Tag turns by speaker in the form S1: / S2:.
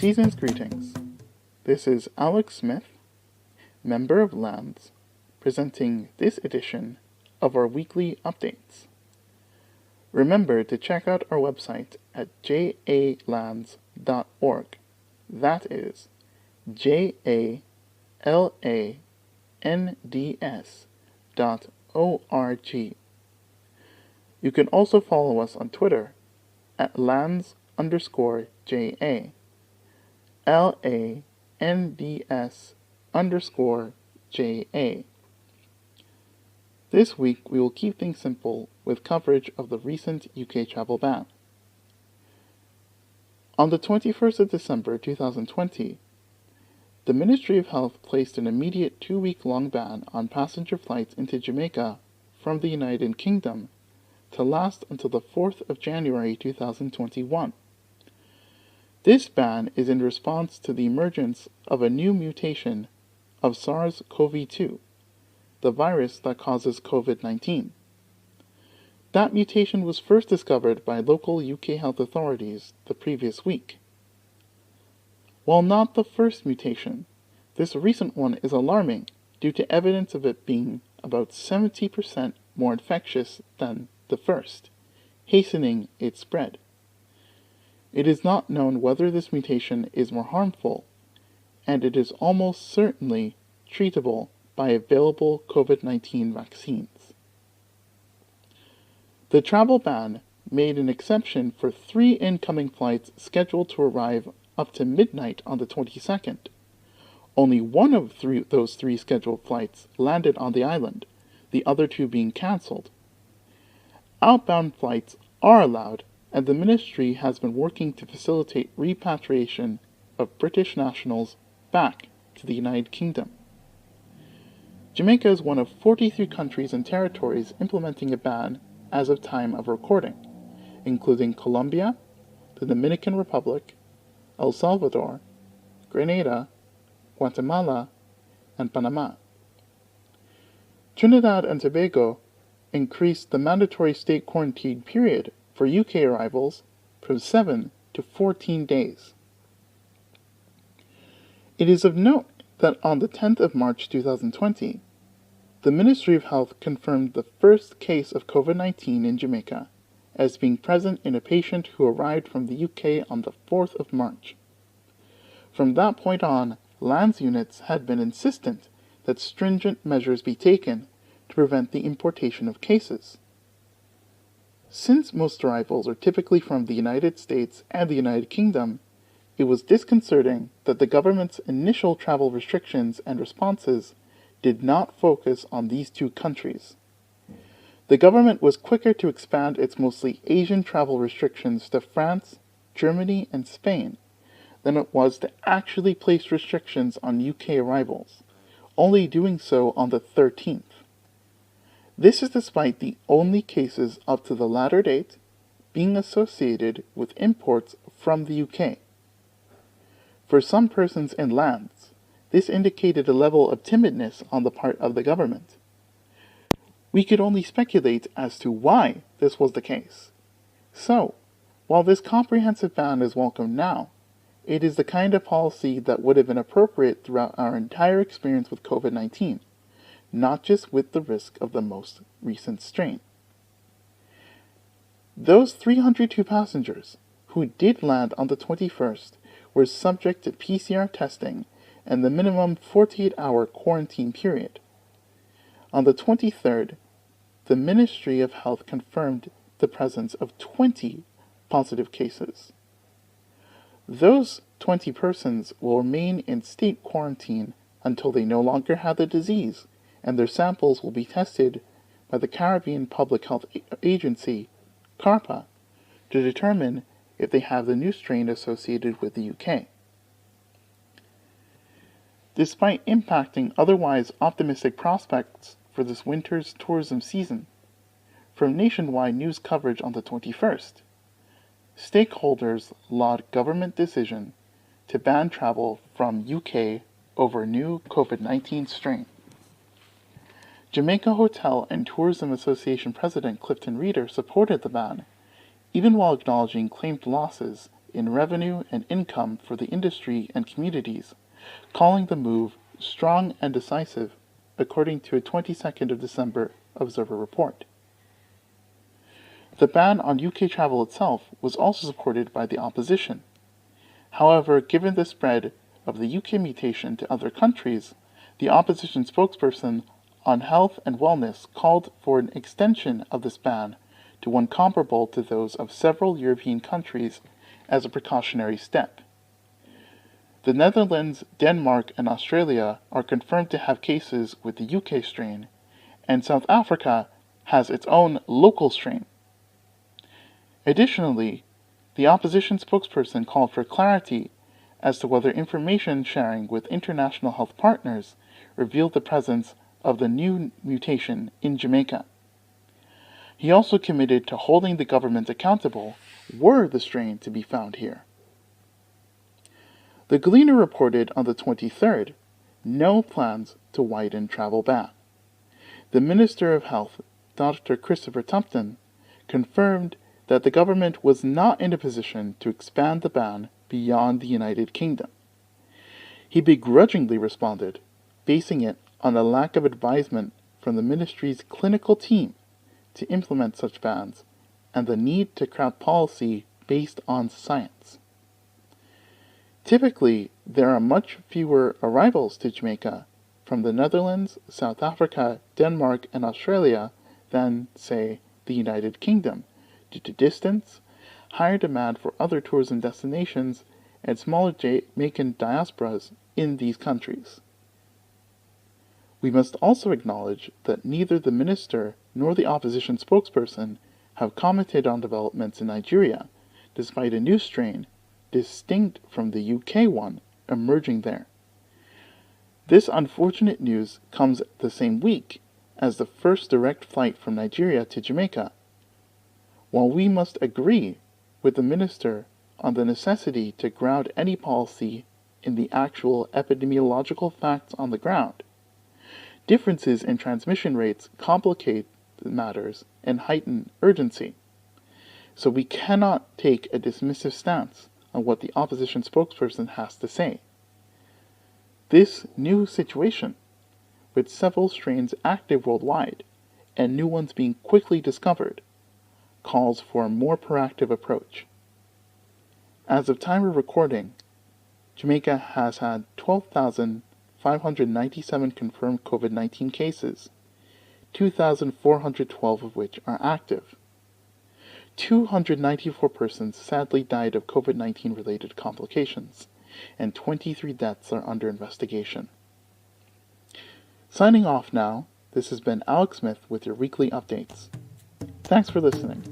S1: Season's greetings. This is Alex Smith, member of Lands, presenting this edition of our weekly updates. Remember to check out our website at jalands.org. That is jalands.org. You can also follow us on Twitter at lands_JA. LANDS_JA. This week we will keep things simple with coverage of the recent UK travel ban. On the 21st of December 2020, the Ministry of Health placed an immediate 2-week-long ban on passenger flights into Jamaica from the United Kingdom to last until the 4th of January 2021. This ban is in response to the emergence of a new mutation of SARS-CoV-2, the virus that causes COVID-19. That mutation was first discovered by local UK health authorities the previous week. While not the first mutation, this recent one is alarming due to evidence of it being about 70% more infectious than the first, hastening its spread. It is not known whether this mutation is more harmful, and it is almost certainly treatable by available COVID-19 vaccines. The travel ban made an exception for 3 incoming flights scheduled to arrive up to midnight on the 22nd. Only one of those 3 scheduled flights landed on the island, the other 2 being cancelled. Outbound flights are allowed, and the Ministry has been working to facilitate repatriation of British nationals back to the United Kingdom. Jamaica is one of 43 countries and territories implementing a ban as of time of recording, including Colombia, the Dominican Republic, El Salvador, Grenada, Guatemala, and Panama. Trinidad and Tobago increased the mandatory state quarantine period for UK arrivals from 7 to 14 days. It is of note that on the 10th of March 2020, the Ministry of Health confirmed the first case of COVID-19 in Jamaica as being present in a patient who arrived from the UK on the 4th of March. From that point on, Lands units had been insistent that stringent measures be taken to prevent the importation of cases. Since most arrivals are typically from the United States and the United Kingdom, it was disconcerting that the government's initial travel restrictions and responses did not focus on these 2 countries. The government was quicker to expand its mostly Asian travel restrictions to France, Germany, and Spain than it was to actually place restrictions on UK arrivals, only doing so on the 13th. This is despite the only cases up to the latter date being associated with imports from the UK. For some persons in Lands, this indicated a level of timidness on the part of the government. We could only speculate as to why this was the case. So, while this comprehensive ban is welcome now, it is the kind of policy that would have been appropriate throughout our entire experience with COVID-19, not just with the risk of the most recent strain. Those 302 passengers who did land on the 21st were subject to PCR testing and the minimum 48-hour quarantine period. On the 23rd, the Ministry of Health confirmed the presence of 20 positive cases. Those 20 persons will remain in state quarantine until they no longer have the disease, and their samples will be tested by the Caribbean Public Health Agency, CARPA, to determine if they have the new strain associated with the UK. Despite impacting otherwise optimistic prospects for this winter's tourism season, from nationwide news coverage on the 21st, stakeholders laud government decision to ban travel from UK over new COVID-19 strain. Jamaica Hotel and Tourism Association President Clifton Reeder supported the ban, even while acknowledging claimed losses in revenue and income for the industry and communities, calling the move strong and decisive, according to a 22nd of December Observer report. The ban on UK travel itself was also supported by the opposition. However, given the spread of the UK mutation to other countries, the opposition spokesperson on health and wellness called for an extension of this ban to one comparable to those of several European countries as a precautionary step. The Netherlands, Denmark, and Australia are confirmed to have cases with the UK strain, and South Africa has its own local strain. Additionally, the opposition spokesperson called for clarity as to whether information sharing with international health partners revealed the presence of the new mutation in Jamaica. He also committed to holding the government accountable were the strain to be found here. The Gleaner reported on the 23rd no plans to widen travel ban. The Minister of Health, Dr. Christopher Tupton, confirmed that the government was not in a position to expand the ban beyond the United Kingdom. He begrudgingly responded, basing it on a lack of advisement from the ministry's clinical team to implement such bans and the need to craft policy based on science. Typically, there are much fewer arrivals to Jamaica from the Netherlands, South Africa, Denmark, and Australia than, say, the United Kingdom, due to distance, higher demand for other tourism destinations, and smaller Jamaican diasporas in these countries. We must also acknowledge that neither the minister nor the opposition spokesperson have commented on developments in Nigeria, despite a new strain, distinct from the UK one, emerging there. This unfortunate news comes the same week as the first direct flight from Nigeria to Jamaica. While we must agree with the minister on the necessity to ground any policy in the actual epidemiological facts on the ground, differences in transmission rates complicate matters and heighten urgency. So we cannot take a dismissive stance on what the opposition spokesperson has to say. This new situation, with several strains active worldwide and new ones being quickly discovered, calls for a more proactive approach. As of time of recording, Jamaica has had 12,597 confirmed COVID-19 cases, 2,412 of which are active. 294 persons sadly died of COVID-19 related complications, and 23 deaths are under investigation. Signing off now, this has been Alex Smith with your weekly updates. Thanks for listening.